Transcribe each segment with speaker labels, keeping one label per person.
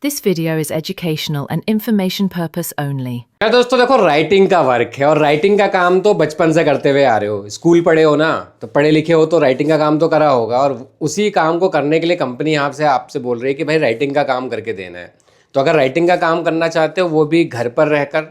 Speaker 1: This video is educational and information purpose only.
Speaker 2: यार दोस्तों देखो, राइटिंग का वर्क है और राइटिंग का काम तो बचपन से करते हुए आ रहे हो। स्कूल पढ़े हो ना, तो पढ़े लिखे हो तो राइटिंग का काम तो करा होगा। और उसी काम को करने के लिए कंपनी आपसे बोल रही है कि भाई राइटिंग का काम करके देना है। तो अगर राइटिंग का काम करना चाहते हो, वो भी घर पर रहकर,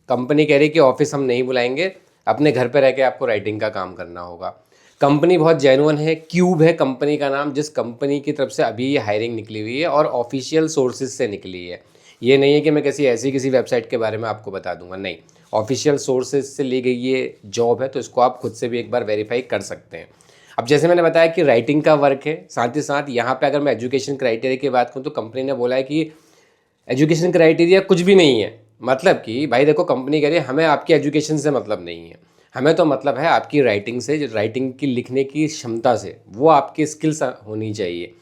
Speaker 2: कंपनी कह रही है कि ऑफिस हम नहीं बुलाएंगे, अपने घर पर रह के आपको राइटिंग का काम करना होगा। कंपनी बहुत जेन्युइन है, क्यूब है कंपनी का नाम, जिस कंपनी की तरफ से अभी ये हायरिंग निकली हुई है और ऑफिशियल सोर्सेज से निकली है। ये नहीं है कि मैं किसी वेबसाइट के बारे में आपको बता दूंगा, नहीं, ऑफिशियल सोर्सेज से ली गई ये जॉब है, तो इसको आप खुद से भी एक बार वेरीफाई कर सकते हैं। अब जैसे मैंने बताया कि राइटिंग का वर्क है, साथ ही साथ यहाँ पे अगर मैं एजुकेशन क्राइटेरिया की बात करूँ तो कंपनी ने बोला है कि एजुकेशन क्राइटेरिया कुछ भी नहीं है। मतलब कि भाई देखो, कंपनी कह रही है हमें आपकी एजुकेशन से मतलब नहीं है, हमें तो मतलब है आपकी राइटिंग से, जो राइटिंग की लिखने की क्षमता से, वो आपकी स्किल्स होनी चाहिए।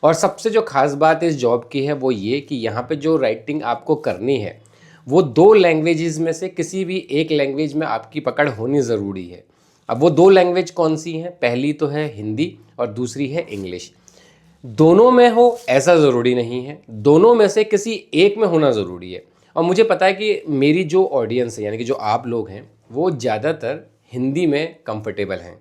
Speaker 2: और सबसे जो खास बात इस जॉब की है वो ये कि यहाँ पे जो राइटिंग आपको करनी है वो 2 लैंग्वेजेस में से किसी भी एक लैंग्वेज में आपकी पकड़ होनी ज़रूरी है। अब वो 2 लैंग्वेज कौन सी हैं? पहली तो है हिंदी और दूसरी है इंग्लिश। दोनों में हो ऐसा ज़रूरी नहीं है, दोनों में से किसी एक में होना ज़रूरी है। और मुझे पता है कि मेरी जो ऑडियंस है, यानी कि जो आप लोग हैं, वो ज़्यादातर हिंदी में कंफर्टेबल हैं।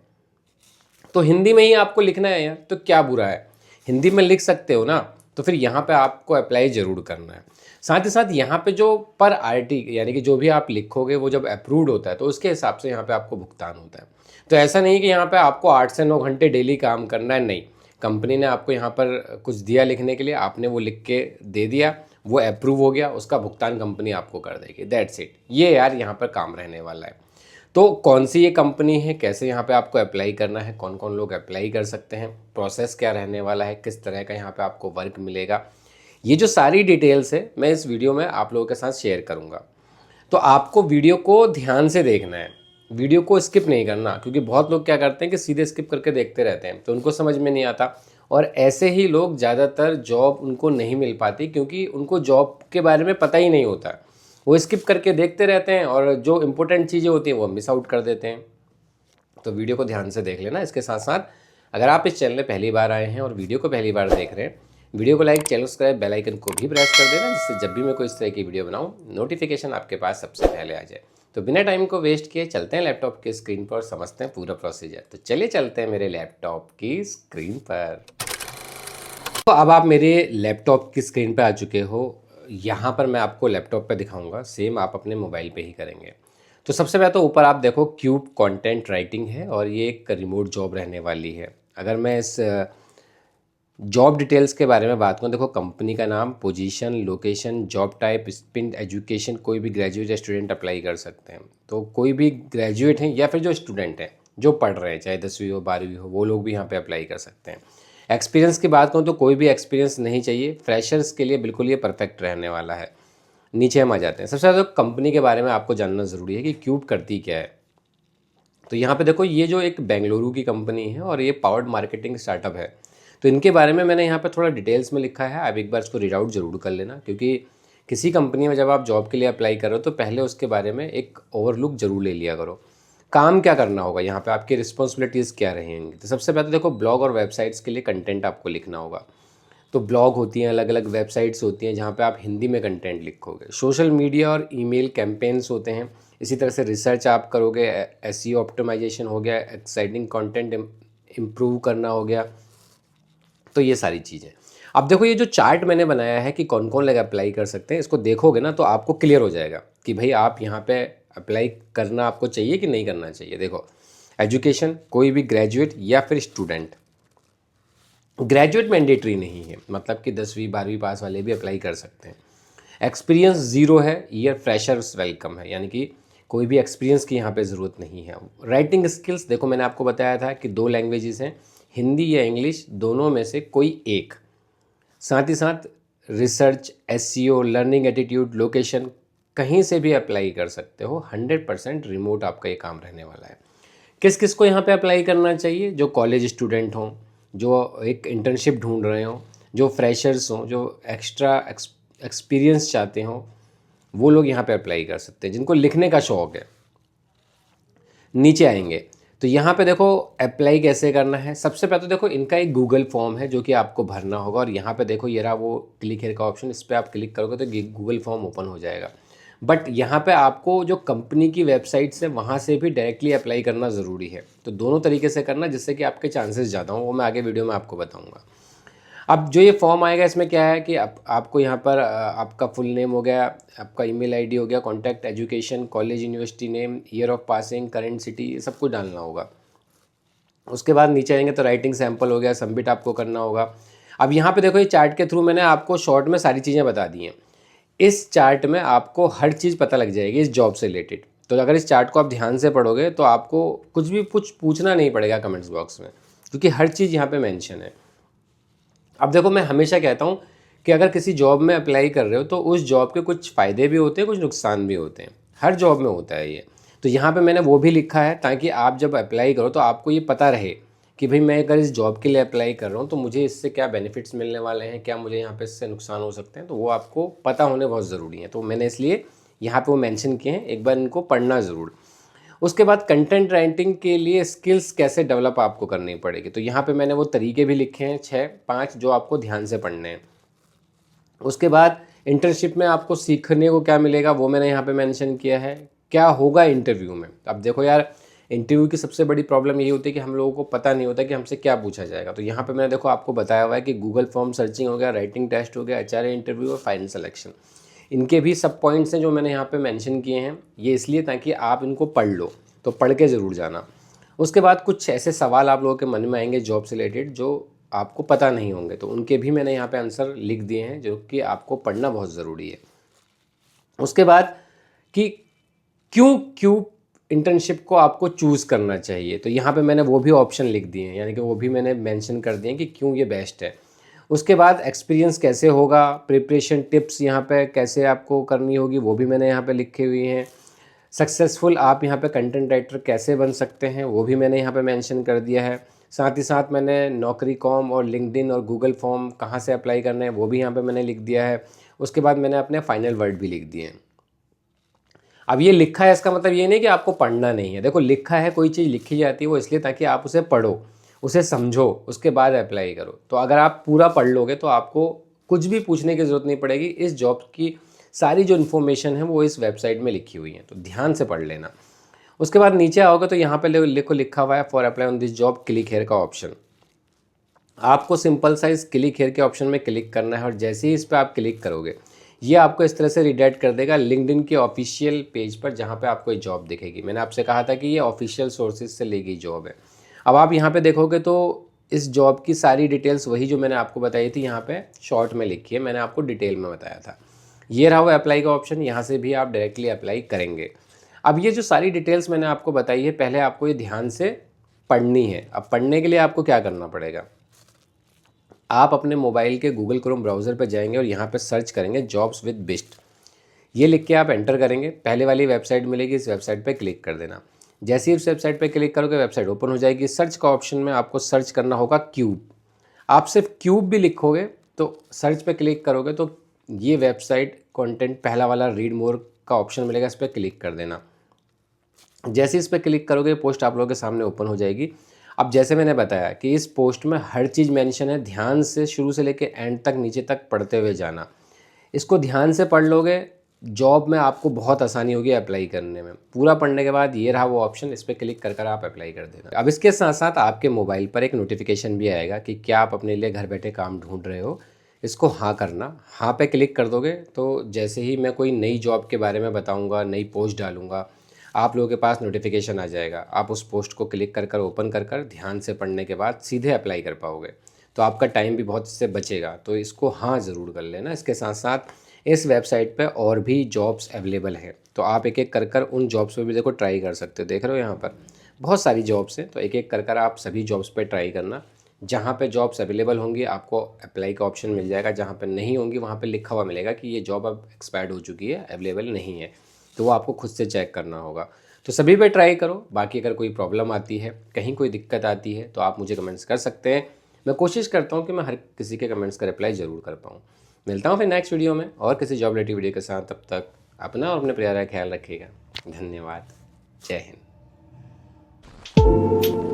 Speaker 2: तो हिंदी में ही आपको लिखना है यार, तो क्या बुरा है, हिंदी में लिख सकते हो ना, तो फिर यहाँ पे आपको अप्लाई ज़रूर करना है। साथ ही साथ यहाँ पे जो पर आर्टी, यानी कि जो भी आप लिखोगे वो जब अप्रूव्ड होता है तो उसके हिसाब से यहाँ पे आपको भुगतान होता है। तो ऐसा नहीं कि यहाँ पे आपको 8 से 9 घंटे डेली काम करना है, नहीं। कंपनी ने आपको यहाँ पर कुछ दिया लिखने के लिए, आपने वो लिख के दे दिया, वो अप्रूव हो गया, उसका भुगतान कंपनी आपको कर देगी, दैट्स इट। ये यार यहाँ पर काम रहने वाला है। तो कौन सी ये कंपनी है, कैसे यहाँ पे आपको अप्लाई करना है, कौन कौन लोग अप्लाई कर सकते हैं, प्रोसेस क्या रहने वाला है, किस तरह का यहाँ पे आपको वर्क मिलेगा, ये जो सारी डिटेल्स है मैं इस वीडियो में आप लोगों के साथ शेयर करूँगा। तो आपको वीडियो को ध्यान से देखना है, वीडियो को स्किप नहीं करना, क्योंकि बहुत लोग क्या करते हैं कि सीधे स्किप करके देखते रहते हैं, तो उनको समझ में नहीं आता। और ऐसे ही लोग ज़्यादातर जॉब उनको नहीं मिल पाती, क्योंकि उनको जॉब के बारे में पता ही नहीं होता। वो स्किप करके देखते रहते हैं और जो इम्पोर्टेंट चीज़ें होती हैं वो मिस आउट कर देते हैं। तो वीडियो को ध्यान से देख लेना। इसके साथ साथ अगर आप इस चैनल में पहली बार आए हैं और वीडियो को पहली बार देख रहे हैं, वीडियो को like, channel subscribe, bell icon को भी प्रेस कर देना, जिससे जब भी मैं कोई इस तरह की वीडियो बनाऊं नोटिफिकेशन आपके पास सबसे पहले आ जाए। तो बिना टाइम को वेस्ट किए चलते हैं लैपटॉप की स्क्रीन पर और समझते हैं पूरा प्रोसीजर। तो चलिए चलते हैं मेरे लैपटॉप की स्क्रीन पर। तो अब आप मेरे लैपटॉप की स्क्रीन पर आ चुके हो। यहाँ पर मैं आपको लैपटॉप पे दिखाऊंगा, सेम आप अपने मोबाइल पे ही करेंगे। तो सबसे पहले तो ऊपर आप देखो क्यूब कंटेंट राइटिंग है और ये एक रिमोट जॉब रहने वाली है। अगर मैं इस जॉब डिटेल्स के बारे में बात करूँ, देखो कंपनी का नाम, position, location, job type, spin, education, कोई भी ग्रेजुएट या स्टूडेंट अप्लाई कर सकते हैं। तो कोई भी ग्रेजुएट हैं या फिर जो स्टूडेंट हैं जो पढ़ रहे हैं, चाहे 10वीं हो 12वीं हो, वो लोग भी यहाँ पे अप्लाई कर सकते हैं। एक्सपीरियंस की बात करूँ तो कोई भी एक्सपीरियंस नहीं चाहिए, फ्रेशर्स के लिए बिल्कुल ये परफेक्ट रहने वाला है। नीचे हम आ जाते हैं। सबसे ज़्यादा कंपनी के बारे में आपको जानना ज़रूरी है कि क्यूब करती क्या है। तो यहाँ पे देखो, ये जो एक बेंगलुरु की कंपनी है और ये पावर्ड मार्केटिंग स्टार्टअप है। तो इनके बारे में मैंने यहाँ पे थोड़ा डिटेल्स में लिखा है, आप एक बार इसको रीड आउट ज़रूर कर लेना, क्योंकि किसी कंपनी में जब आप जॉब के लिए अप्लाई कर रहे हो तो पहले उसके बारे में एक ओवरलुक ज़रूर ले लिया करो। काम क्या करना होगा यहाँ पे, आपकी रिस्पॉन्सिबिलिटीज़ क्या रहेंगी। तो सबसे पहले देखो, ब्लॉग और वेबसाइट्स के लिए कंटेंट आपको लिखना होगा। तो ब्लॉग होती हैं, अलग अलग वेबसाइट्स होती हैं जहाँ पे आप हिंदी में कंटेंट लिखोगे। सोशल मीडिया और ईमेल कैंपेन्स होते हैं। इसी तरह से रिसर्च आप करोगे, एसईओ ऑप्टिमाइजेशन हो गया, एक्साइटिंग कंटेंट इम्प्रूव करना हो गया। तो ये सारी चीज़ें। अब देखो, ये जो चार्ट मैंने बनाया है कि कौन कौन लोग अप्लाई कर सकते हैं, इसको देखोगे ना तो आपको क्लियर हो जाएगा कि भाई आप यहाँ पे अप्लाई करना आपको चाहिए कि नहीं करना चाहिए। देखो, एजुकेशन, कोई भी ग्रेजुएट या फिर स्टूडेंट। ग्रेजुएट मैंडेटरी नहीं है, मतलब कि 10वीं 12वीं पास वाले भी अप्लाई कर सकते हैं। एक्सपीरियंस 0 है, ईयर फ्रेशर्स वेलकम है, यानी कि कोई भी एक्सपीरियंस की यहाँ पे ज़रूरत नहीं है। राइटिंग स्किल्स, देखो मैंने आपको बताया था कि 2 लैंग्वेजेस हैं, हिंदी या इंग्लिश, दोनों में से कोई एक। साथ ही साथ research, SEO, learning attitude, location, कहीं से भी अप्लाई कर सकते हो। 100% रिमोट आपका ये काम रहने वाला है। किस किस को यहाँ पे अप्लाई करना चाहिए? जो कॉलेज स्टूडेंट हों, जो एक इंटर्नशिप ढूंढ रहे हों, जो फ्रेशर्स हों, जो एक्स्ट्रा एक्सपीरियंस चाहते हों, वो लोग यहाँ पे अप्लाई कर सकते हैं, जिनको लिखने का शौक़ है। नीचे आएंगे तो यहाँ पे देखो अप्लाई कैसे करना है। सबसे पहले तो देखो इनका एक गूगल फॉर्म है जो कि आपको भरना होगा, और यहाँ पे देखो ये रहा वो क्लिक हियर का ऑप्शन, इस पर आप क्लिक करोगे तो गूगल फॉर्म ओपन हो जाएगा। बट यहाँ पे आपको जो कंपनी की वेबसाइट से वहाँ से भी डायरेक्टली अप्लाई करना ज़रूरी है। तो दोनों तरीके से करना जिससे कि आपके चांसेस ज़्यादा हों, वो मैं आगे वीडियो में आपको बताऊँगा। अब जो ये फॉर्म आएगा इसमें क्या है कि आपको यहाँ पर आपका फुल नेम हो गया, आपका ईमेल आईडी हो गया, contact, education, college, university name, year of passing, current city, ये सब कुछ डालना होगा। उसके बाद नीचे आएंगे तो राइटिंग सैंपल हो गया, सबमिट आपको करना होगा। अब यहाँ पे देखो ये चार्ट के थ्रू मैंने आपको शॉर्ट में सारी चीज़ें बता दी हैं। इस चार्ट में आपको हर चीज़ पता लग जाएगी इस जॉब से रिलेटेड। तो अगर इस चार्ट को आप ध्यान से पढ़ोगे तो आपको कुछ पूछना नहीं पड़ेगा कमेंट्स बॉक्स में, क्योंकि हर चीज़ यहाँ पे मेंशन है। अब देखो मैं हमेशा कहता हूँ कि अगर किसी जॉब में अप्लाई कर रहे हो तो उस जॉब के कुछ फ़ायदे भी होते हैं, कुछ नुकसान भी होते हैं, हर जॉब में होता है ये। तो यहाँ पे मैंने वो भी लिखा है ताकि आप जब अप्लाई करो तो आपको ये पता रहे कि भाई मैं अगर इस जॉब के लिए अप्लाई कर रहा हूँ तो मुझे इससे क्या बेनिफिट्स मिलने वाले हैं, क्या मुझे यहाँ पे इससे नुकसान हो सकते हैं, तो वो आपको पता होने बहुत ज़रूरी है। तो मैंने इसलिए यहाँ पे वो मेंशन किए हैं, एक बार इनको पढ़ना ज़रूर। उसके बाद कंटेंट राइटिंग के लिए स्किल्स कैसे डेवलप आपको करनी पड़ेगी, तो यहाँ पे मैंने वो तरीके भी लिखे हैं 6-5 जो आपको ध्यान से पढ़ने हैं। उसके बाद इंटर्नशिप में आपको सीखने को क्या मिलेगा वो मैंने यहाँ पे मेंशन किया है। क्या होगा इंटरव्यू में, अब देखो यार इंटरव्यू की सबसे बड़ी प्रॉब्लम यही होती है कि हम लोगों को पता नहीं होता कि हमसे क्या पूछा जाएगा। तो यहाँ पे मैंने देखो आपको बताया हुआ है कि गूगल फॉर्म सर्चिंग हो गया, राइटिंग टेस्ट हो गया, HR इंटरव्यू और फाइनल सिलेक्शन। इनके भी सब पॉइंट्स हैं जो मैंने यहाँ पे मेंशन किए हैं, ये इसलिए ताकि आप इनको पढ़ लो, तो पढ़ के ज़रूर जाना। उसके बाद कुछ ऐसे सवाल आप लोगों के मन में आएंगे जॉब से रिलेटेड जो आपको पता नहीं होंगे, तो उनके भी मैंने यहाँ पे आंसर लिख दिए हैं जो कि आपको पढ़ना बहुत ज़रूरी है। उसके बाद कि क्यों इंटर्नशिप को आपको चूज़ करना चाहिए, तो यहाँ पे मैंने वो भी ऑप्शन लिख दिए हैं, यानी कि वो भी मैंने मेंशन कर दिए हैं कि क्यों ये बेस्ट है। उसके बाद एक्सपीरियंस कैसे होगा, प्रिपरेशन टिप्स यहाँ पे कैसे आपको करनी होगी वो भी मैंने यहाँ पे लिखे हुए हैं। सक्सेसफुल आप यहाँ पे कंटेंट राइटर कैसे बन सकते हैं वो भी मैंने यहाँ पे मेंशन कर दिया है। साथ ही साथ मैंने नौकरी.com और लिंक्डइन और गूगल फॉर्म कहाँ से अप्लाई करना है वो भी यहाँ पे मैंने लिख दिया है। उसके बाद मैंने अपने फाइनल वर्ड भी लिख दिए हैं। अब ये लिखा है इसका मतलब ये नहीं कि आपको पढ़ना नहीं है। देखो लिखा है, कोई चीज़ लिखी जाती है वो इसलिए ताकि आप उसे पढ़ो, उसे समझो, उसके बाद अप्लाई करो। तो अगर आप पूरा पढ़ लोगे तो आपको कुछ भी पूछने की ज़रूरत नहीं पड़ेगी। इस जॉब की सारी जो इन्फॉर्मेशन है वो इस वेबसाइट में लिखी हुई है, तो ध्यान से पढ़ लेना। उसके बाद नीचे आओगे तो यहाँ पे लिखा हुआ है for apply on this job click here का ऑप्शन। आपको सिंपल सा इस क्लिक हियर के ऑप्शन में क्लिक करना है, और जैसे ही इस पर आप क्लिक करोगे ये आपको इस तरह से रिडायरेक्ट कर देगा लिंक्डइन के ऑफिशियल पेज पर, जहाँ पे आपको ये जॉब दिखेगी। मैंने आपसे कहा था कि ये ऑफिशियल सोर्सेज से ली गई जॉब है। अब आप यहाँ पे देखोगे तो इस जॉब की सारी डिटेल्स वही जो मैंने आपको बताई थी यहाँ पे शॉर्ट में लिखी है, मैंने आपको डिटेल में बताया था। ये रहा वो अप्लाई का ऑप्शन, यहाँ से भी आप डायरेक्टली अप्लाई करेंगे। अब ये जो सारी डिटेल्स मैंने आपको बताई है पहले आपको ये ध्यान से पढ़नी है। अब पढ़ने के लिए आपको क्या करना पड़ेगा, आप अपने मोबाइल के गूगल क्रोम ब्राउज़र पर जाएंगे और यहाँ पर सर्च करेंगे जॉब्स विद बिस्ट। ये लिख के आप एंटर करेंगे, पहले वाली वेबसाइट मिलेगी, इस वेबसाइट पे क्लिक कर देना। जैसे ही इस वेबसाइट पे क्लिक करोगे वेबसाइट ओपन हो जाएगी। सर्च का ऑप्शन में आपको सर्च करना होगा क्यूब। आप सिर्फ क्यूब भी लिखोगे तो सर्च पे क्लिक करोगे तो ये वेबसाइट कंटेंट पहला वाला रीड मोर का ऑप्शन मिलेगा, इस पर क्लिक कर देना। जैसे इस पर क्लिक करोगे पोस्ट आप लोगों के सामने ओपन हो जाएगी। अब जैसे मैंने बताया कि इस पोस्ट में हर चीज़ मेंशन है, ध्यान से शुरू से लेके एंड तक नीचे तक पढ़ते हुए जाना। इसको ध्यान से पढ़ लोगे जॉब में आपको बहुत आसानी होगी अप्लाई करने में। पूरा पढ़ने के बाद ये रहा वो ऑप्शन, इस पर क्लिक कर आप अप्लाई कर देना। अब इसके साथ साथ आपके मोबाइल पर एक नोटिफिकेशन भी आएगा कि क्या आप अपने लिए घर बैठे काम ढूंढ रहे हो, इसको हाँ करना। हाँ पे क्लिक कर दोगे तो जैसे ही मैं कोई नई जॉब के बारे में बताऊँगा, नई पोस्ट डालूँगा, आप लोगों के पास नोटिफिकेशन आ जाएगा। आप उस पोस्ट को क्लिक कर ओपन कर ध्यान से पढ़ने के बाद सीधे अप्लाई कर पाओगे, तो आपका टाइम भी बहुत इससे बचेगा। तो इसको हाँ ज़रूर कर लेना। इसके साथ साथ इस वेबसाइट पे और भी जॉब्स अवेलेबल हैं, तो आप एक एक कर उन जॉब्स पे भी देखो ट्राई कर सकते हो। देख रहे हो यहाँ पर बहुत सारी जॉब्स हैं, तो एक एक कर आप सभी जॉब्स पे ट्राई करना। जहाँ पे जॉब्स अवेलेबल होंगी आपको अप्लाई का ऑप्शन मिल जाएगा, जहाँ पे नहीं होंगी वहाँ पे लिखा हुआ मिलेगा कि ये जॉब अब एक्सपायर्ड हो चुकी है, अवेलेबल नहीं है, तो वो आपको खुद से चेक करना होगा। तो सभी पे ट्राई करो। बाकी अगर कोई प्रॉब्लम आती है, कहीं कोई दिक्कत आती है तो आप मुझे कमेंट्स कर सकते हैं। मैं कोशिश करता हूँ कि मैं हर किसी के कमेंट्स का रिप्लाई ज़रूर कर पाऊँ। मिलता हूँ फिर नेक्स्ट वीडियो में और किसी जॉब रिलेटेड वीडियो के साथ। तब तक अपना और अपने परिवार का ख्याल रखिएगा। धन्यवाद। जय हिंद। है।